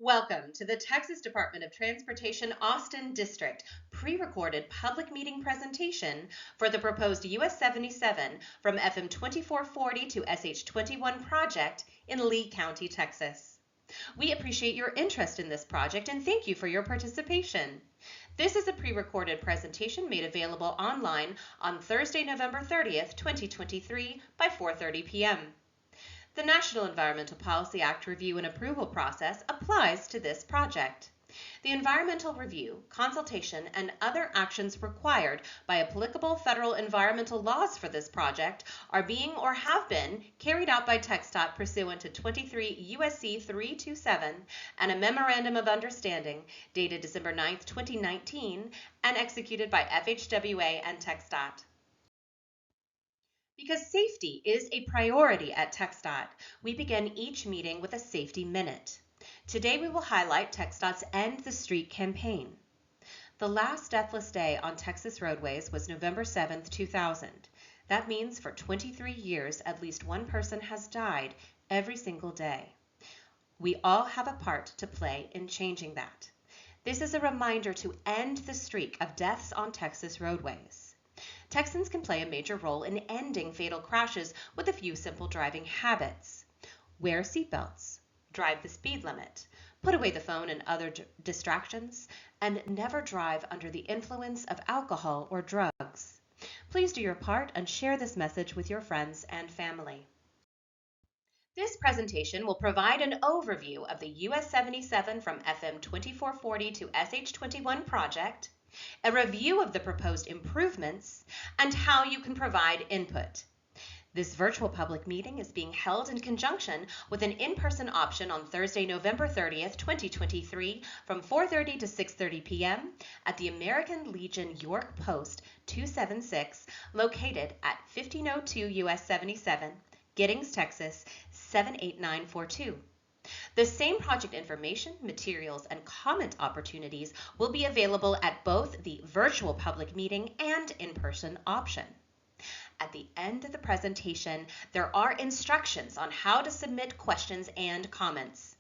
Welcome to the Texas Department of Transportation Austin District pre-recorded public meeting presentation for the proposed US 77 from FM 2440 to SH 21 project in Lee County, Texas. We appreciate your interest in this project and thank you for your participation. This is a pre-recorded presentation made available online on Thursday, November 30th, 2023 by 4:30 p.m. The National Environmental Policy Act review and approval process applies to this project. The environmental review, consultation, and other actions required by applicable federal environmental laws for this project are being or have been carried out by TxDOT pursuant to 23 U.S.C. 327 and a Memorandum of Understanding dated December 9, 2019, and executed by FHWA and TxDOT. Because safety is a priority at TxDOT, we begin each meeting with a safety minute. Today we will highlight TxDOT's End the Street campaign. The last deathless day on Texas roadways was November 7, 2000. That means for 23 years, at least one person has died every single day. We all have a part to play in changing that. This is a reminder to end the streak of deaths on Texas roadways. Texans can play a major role in ending fatal crashes with a few simple driving habits. Wear seatbelts, drive the speed limit, put away the phone and other distractions, and never drive under the influence of alcohol or drugs. Please do your part and share this message with your friends and family. This presentation will provide an overview of the US 77 from FM 2440 to SH 21 project, a review of the proposed improvements, and how you can provide input. This virtual public meeting is being held in conjunction with an in-person option on Thursday, November 30th, 2023 from 4:30 to 6:30 p.m. at the American Legion York Post 276 located at 1502 US 77, Giddings, Texas 78942. The same project information, materials, and comment opportunities will be available at both the virtual public meeting and in-person option. At the end of the presentation, there are instructions on how to submit questions and comments.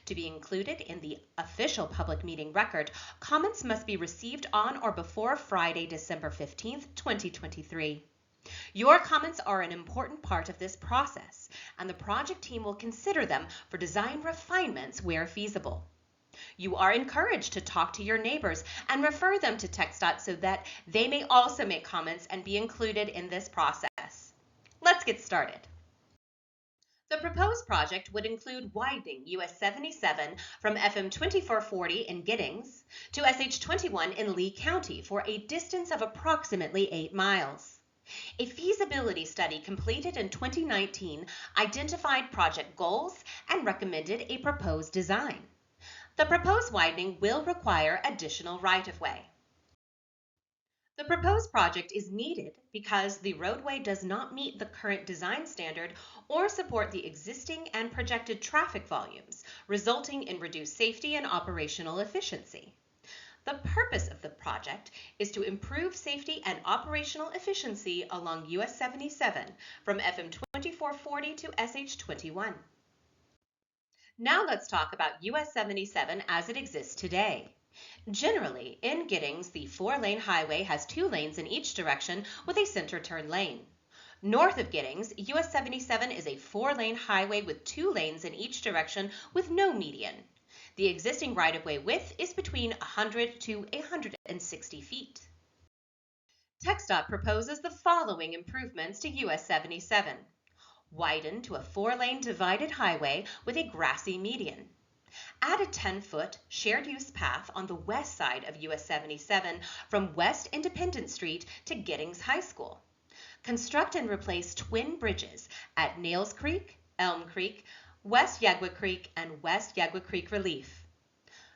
To be included in the official public meeting record, comments must be received on or before Friday, December 15th, 2023. Your comments are an important part of this process, and the project team will consider them for design refinements where feasible. You are encouraged to talk to your neighbors and refer them to TxDOT so that they may also make comments and be included in this process. Let's get started. The proposed project would include widening US 77 from FM 2440 in Giddings to SH 21 in Lee County for a distance of approximately 8 miles. A feasibility study completed in 2019 identified project goals and recommended a proposed design. The proposed widening will require additional right-of-way. The proposed project is needed because the roadway does not meet the current design standard or support the existing and projected traffic volumes, resulting in reduced safety and operational efficiency. The purpose of the project is to improve safety and operational efficiency along US 77 from FM 2440 to SH 21. Now let's talk about US 77 as it exists today. Generally, in Giddings, the 4-lane highway has 2 lanes in each direction with a center turn lane. North of Giddings, US 77 is a 4-lane highway with 2 lanes in each direction with no median. The existing right-of-way width is between 100 to 160 feet. TxDOT proposes the following improvements to US 77. Widen to a 4-lane divided highway with a grassy median. Add a 10-foot shared-use path on the west side of US 77 from West Independence Street to Giddings High School. Construct and replace twin bridges at Nails Creek, Elm Creek, West Yagua Creek, and West Yagua Creek Relief.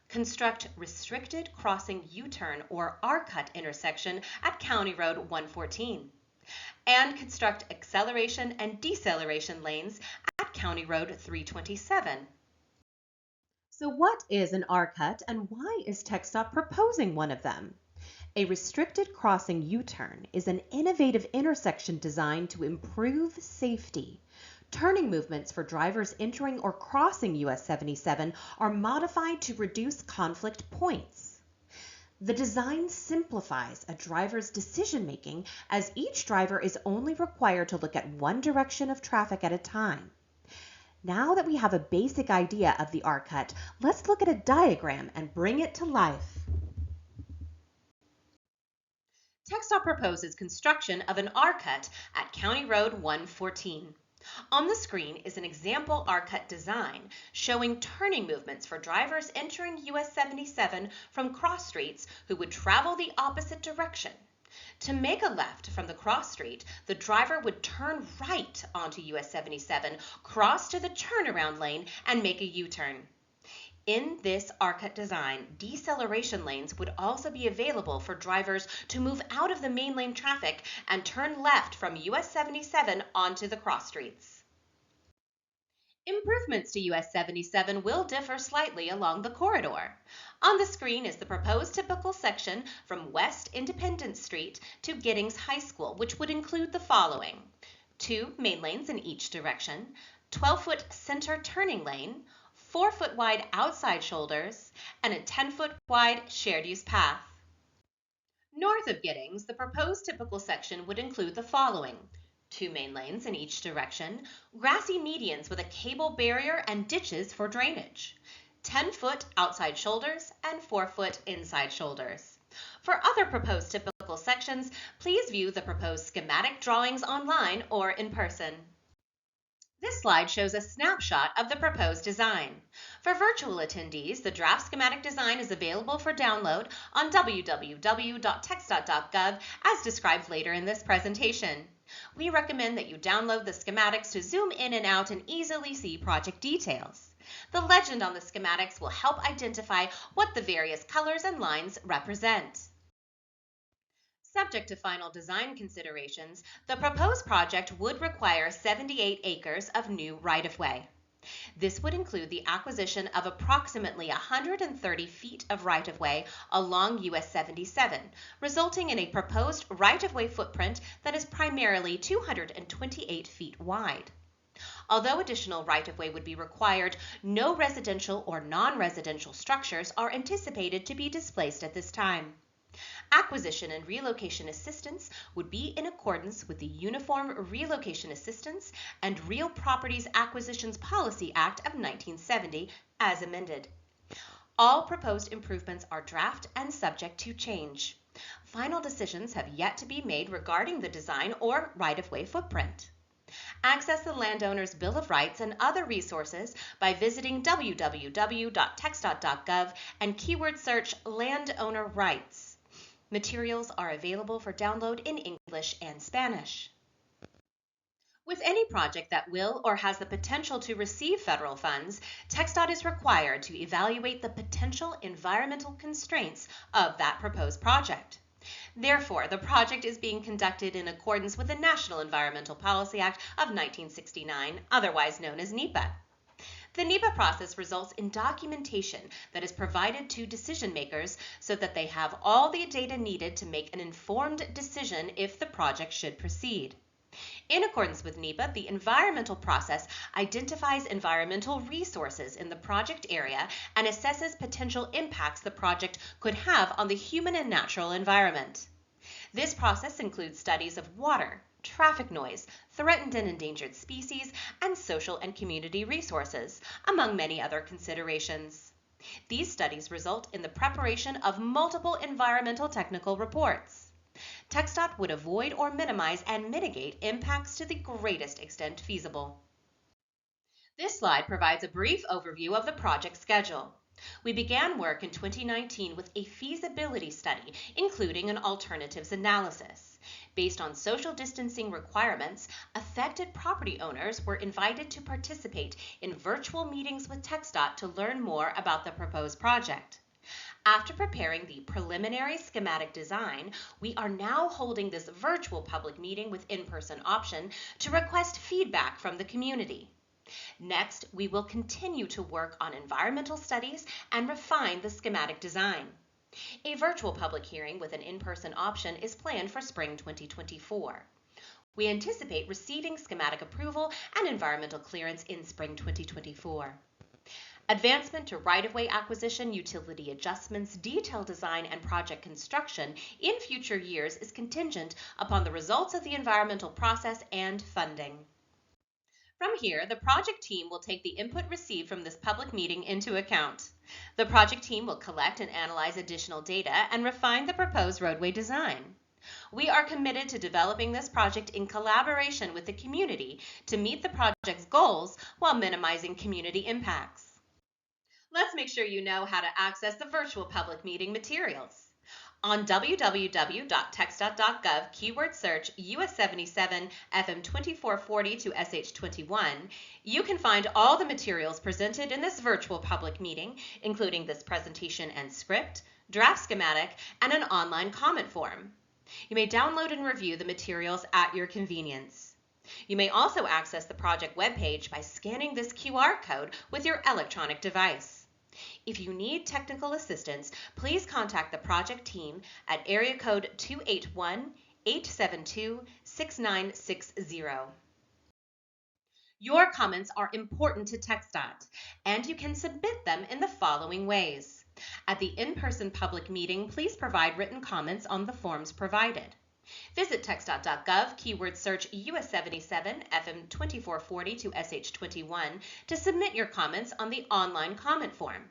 Construct restricted crossing U-turn or R-cut intersection at County Road 114. And construct acceleration and deceleration lanes at County Road 327. So what is an R-cut and why is TxDOT proposing one of them? A restricted crossing U-turn is an innovative intersection designed to improve safety. Turning movements for drivers entering or crossing US 77 are modified to reduce conflict points. The design simplifies a driver's decision making as each driver is only required to look at one direction of traffic at a time. Now that we have a basic idea of the R-cut, let's look at a diagram and bring it to life. TxDOT proposes construction of an R-cut at County Road 114. On the screen is an example R-cut design showing turning movements for drivers entering US 77 from cross streets who would travel the opposite direction. To make a left from the cross street, the driver would turn right onto US 77, cross to the turnaround lane, and make a U-turn. In this R-cut design, deceleration lanes would also be available for drivers to move out of the main lane traffic and turn left from US 77 onto the cross streets. Improvements to US 77 will differ slightly along the corridor. On the screen is the proposed typical section from West Independence Street to Giddings High School, which would include the following: 2 main lanes in each direction, 12-foot center turning lane, 4-foot wide outside shoulders, and a 10-foot wide shared use path. North of Giddings, the proposed typical section would include the following: 2 main lanes in each direction, grassy medians with a cable barrier and ditches for drainage, 10-foot outside shoulders, and 4-foot inside shoulders. For other proposed typical sections, please view the proposed schematic drawings online or in person. This slide shows a snapshot of the proposed design. For virtual attendees, the draft schematic design is available for download on www.TxDOT.gov as described later in this presentation. We recommend that you download the schematics to zoom in and out and easily see project details. The legend on the schematics will help identify what the various colors and lines represent. Subject to final design considerations, the proposed project would require 78 acres of new right-of-way. This would include the acquisition of approximately 130 feet of right-of-way along US 77, resulting in a proposed right-of-way footprint that is primarily 228 feet wide. Although additional right-of-way would be required, no residential or non-residential structures are anticipated to be displaced at this time. Acquisition and relocation assistance would be in accordance with the Uniform Relocation Assistance and Real Properties Acquisitions Policy Act of 1970 as amended. All proposed improvements are draft and subject to change. Final decisions have yet to be made regarding the design or right-of-way footprint. Access the landowner's Bill of Rights and other resources by visiting www.TxDOT.gov and keyword search landowner rights. Materials are available for download in English and Spanish. With any project that will or has the potential to receive federal funds, TxDOT is required to evaluate the potential environmental constraints of that proposed project. Therefore, the project is being conducted in accordance with the National Environmental Policy Act of 1969, otherwise known as NEPA. The NEPA process results in documentation that is provided to decision makers so that they have all the data needed to make an informed decision if the project should proceed. In accordance with NEPA, the environmental process identifies environmental resources in the project area and assesses potential impacts the project could have on the human and natural environment. This process includes studies of water, traffic noise, threatened and endangered species, and social and community resources, among many other considerations. These studies result in the preparation of multiple environmental technical reports. TxDOT would avoid or minimize and mitigate impacts to the greatest extent feasible. This slide provides a brief overview of the project schedule. We began work in 2019 with a feasibility study, including an alternatives analysis. Based on social distancing requirements, affected property owners were invited to participate in virtual meetings with TxDOT to learn more about the proposed project. After preparing the preliminary schematic design, we are now holding this virtual public meeting with in-person option to request feedback from the community. Next, we will continue to work on environmental studies and refine the schematic design. A virtual public hearing with an in-person option is planned for spring 2024. We anticipate receiving schematic approval and environmental clearance in spring 2024. Advancement to right-of-way acquisition, utility adjustments, detail design, and project construction in future years is contingent upon the results of the environmental process and funding. From here, the project team will take the input received from this public meeting into account. The project team will collect and analyze additional data and refine the proposed roadway design. We are committed to developing this project in collaboration with the community to meet the project's goals while minimizing community impacts. Let's make sure you know how to access the virtual public meeting materials. On www.TxDOT.gov, keyword search US 77 FM 2440 to SH 21, you can find all the materials presented in this virtual public meeting, including this presentation and script, draft schematic, and an online comment form. You may download and review the materials at your convenience. You may also access the project webpage by scanning this QR code with your electronic device. If you need technical assistance, please contact the project team at area code 281-872-6960. Your comments are important to TxDOT, and you can submit them in the following ways. At the in-person public meeting, please provide written comments on the forms provided. Visit TxDOT.gov, keyword search US 77 FM 2440 to SH 21 to submit your comments on the online comment form.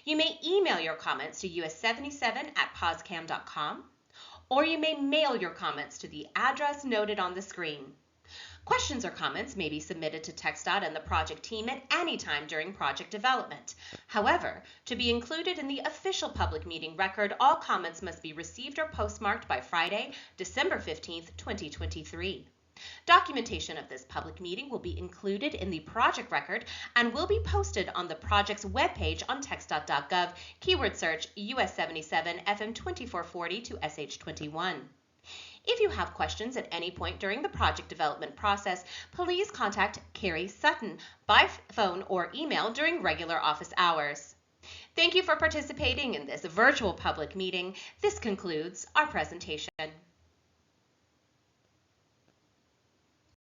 You may email your comments to us77@poscam.com, or you may mail your comments to the address noted on the screen. Questions or comments may be submitted to TxDOT and the project team at any time during project development. However, to be included in the official public meeting record, all comments must be received or postmarked by Friday, December 15th, 2023. Documentation of this public meeting will be included in the project record and will be posted on the project's webpage on TxDOT.gov, keyword search US 77 FM 2440 to SH 21. If you have questions at any point during the project development process, please contact Carrie Sutton by phone or email during regular office hours. Thank you for participating in this virtual public meeting. This concludes our presentation.